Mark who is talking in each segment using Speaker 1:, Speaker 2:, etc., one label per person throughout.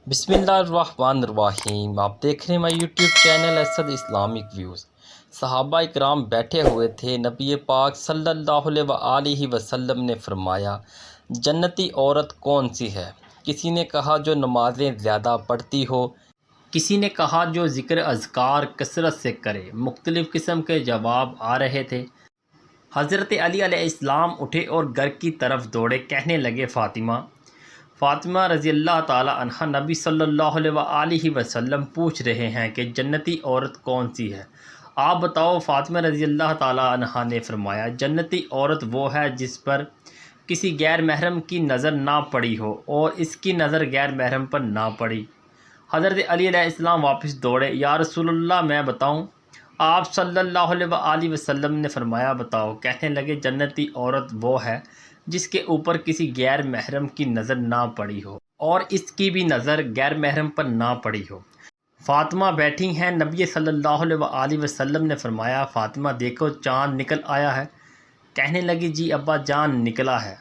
Speaker 1: بسم اللہ الرحمن الرحیم۔ آپ دیکھ رہے ہیں ہمارا YouTube channel Asad Islamic views. صحابہ اکرام بیٹھے ہوئے تھے، نبی پاک صلی اللہ علیہ وآلہ وسلم نے فرمایا جنتی عورت کون سی ہے؟ کسی نے کہا جو نمازیں زیادہ پڑھتی ہو، کسی نے کہا جو ذکر اذکار کثرت سے کرے۔ مختلف قسم کے جواب آ رہے تھے۔ حضرت علی علیہ السلام اٹھے اور گھر کی طرف دوڑے، کہنے لگے فاطمہ رضی اللہ تعالی عنہ، نبی صلی اللہ علیہ وآلہ وسلم پوچھ رہے ہیں کہ جنتی عورت کون سی ہے، آپ بتاؤ۔ فاطمہ رضی اللہ تعالی عنہ نے فرمایا جنتی عورت وہ ہے جس پر کسی غیر محرم کی نظر نہ پڑی ہو اور اس کی نظر غیر محرم پر نہ پڑی۔ حضرت علی علیہ السلام واپس دوڑے، یا رسول اللہ میں بتاؤں؟ آپ صلی اللہ علیہ وآلہ وسلم نے فرمایا بتاؤ۔ کہنے لگے جنتی عورت وہ ہے جس کے اوپر کسی غیر محرم کی نظر نہ پڑی ہو اور اس کی بھی نظر غیر محرم پر نہ پڑی ہو۔ فاطمہ بیٹھی ہیں، نبی صلی اللہ علیہ وآلہ وسلم نے فرمایا فاطمہ دیکھو چاند نکل آیا ہے۔ کہنے لگی جی ابا جان نکلا ہے۔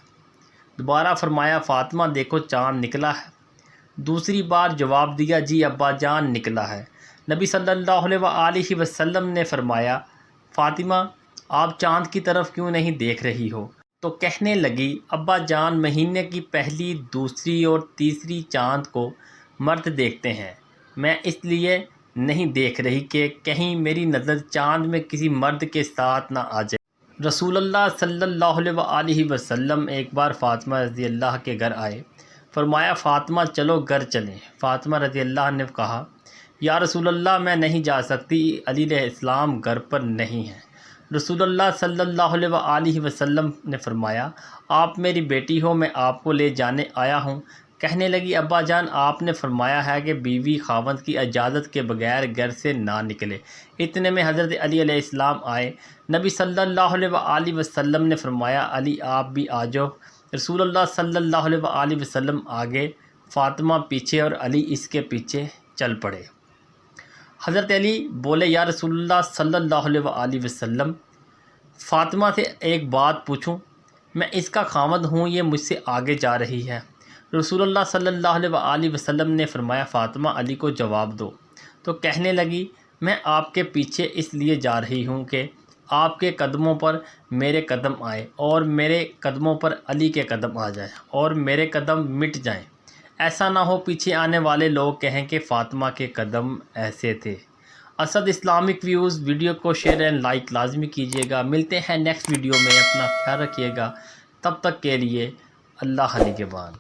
Speaker 1: دوبارہ فرمایا فاطمہ دیکھو چاند نکلا ہے۔ دوسری بار جواب دیا جی ابا جان نکلا ہے۔ نبی صلی اللہ علیہ وآلہ وسلم نے فرمایا فاطمہ آپ چاند کی طرف کیوں نہیں دیکھ رہی ہو؟ تو کہنے لگی ابا جان مہینے کی پہلی، دوسری اور تیسری چاند کو مرد دیکھتے ہیں، میں اس لیے نہیں دیکھ رہی کہ کہیں میری نظر چاند میں کسی مرد کے ساتھ نہ آ جائے۔ رسول اللہ صلی اللہ علیہ وآلہ وسلم ایک بار فاطمہ رضی اللہ کے گھر آئے، فرمایا فاطمہ چلو گھر چلیں۔ فاطمہ رضی اللہ نے کہا یا رسول اللہ میں نہیں جا سکتی، علی علیہ السلام گھر پر نہیں ہیں۔ رسول اللہ صلی اللہ علیہ وآلہ وسلم نے فرمایا آپ میری بیٹی ہو، میں آپ کو لے جانے آیا ہوں۔ کہنے لگی ابا جان آپ نے فرمایا ہے کہ بیوی خاوند کی اجازت کے بغیر گھر سے نہ نکلے۔ اتنے میں حضرت علی علیہ السلام آئے، نبی صلی اللہ علیہ وآلہ وسلم نے فرمایا علی آپ بھی آ جاؤ۔ رسول اللہ صلی اللہ علیہ وآلہ وسلم آگے، فاطمہ پیچھے اور علی اس کے پیچھے چل پڑے۔ حضرت علی بولے یا رسول اللہ صلی اللہ علیہ وآلہ وسلم فاطمہ سے ایک بات پوچھوں؟ میں اس کا خاوند ہوں، یہ مجھ سے آگے جا رہی ہے۔ رسول اللہ صلی اللہ علیہ وآلہ وسلم نے فرمایا فاطمہ علی کو جواب دو۔ تو کہنے لگی میں آپ کے پیچھے اس لیے جا رہی ہوں کہ آپ کے قدموں پر میرے قدم آئے اور میرے قدموں پر علی کے قدم آ جائیں اور میرے قدم مٹ جائیں، ایسا نہ ہو پیچھے آنے والے لوگ کہیں کہ فاطمہ کے قدم ایسے تھے۔ اسد اسلامک ویوز ویڈیو کو شیئر اینڈ لائک لازمی کیجیے گا۔ ملتے ہیں نیکسٹ ویڈیو میں، اپنا خیال رکھیے گا، تب تک کے لیے اللہ نگہبان۔